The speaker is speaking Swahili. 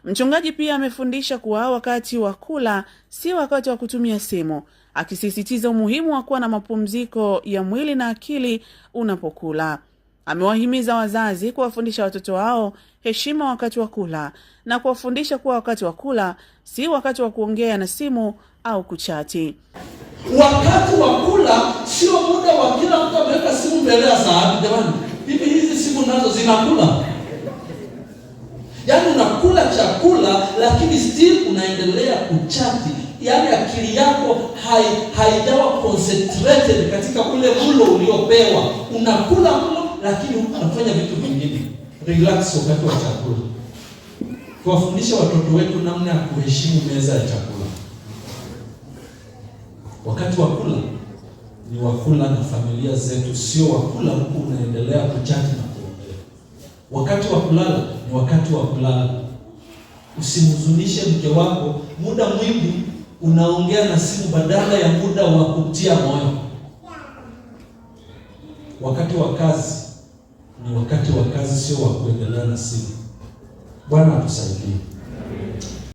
Mchungaji pia amefundisha kuwa wakati wa kula si wakati wa kutumia simu, akisisitiza umuhimu wa kuwa na mapumziko ya mwili na akili unapokula. Amewahimiza wazazi kuwafundisha watoto wao heshima wakati wa kula na kuwafundisha kuwa wakati wa kula si wakati wa kuongea na simu au kuchati. Wakati wa kula sio muda wa kila mtu ameweka simu mbele ya sahani. Jamani, hizi simu nazo zinakula? Yaani unakula chakula lakini still unaendelea kuchati. Yaani akili yako haijawa concentrated katika ule mlo uliopewa. Unakula mlo lakini unafanya vitu vingine. Relax wakati wa chakula. Kuwafundisha watoto wetu namna ya kuheshimu meza ya chakula. Wakati wa kula ni wakula na familia zetu, sio wakula huku unaendelea kuchati na kuongea. Wakati wa kulala ni wakati wa kulala. Usimhuzunishe mke wako muda mwingi unaongea na simu badala ya muda wa kutia moyo. Wakati wa kazi ni wakati wa kazi, sio wa kuendelea na simu. Bwana atusaidie.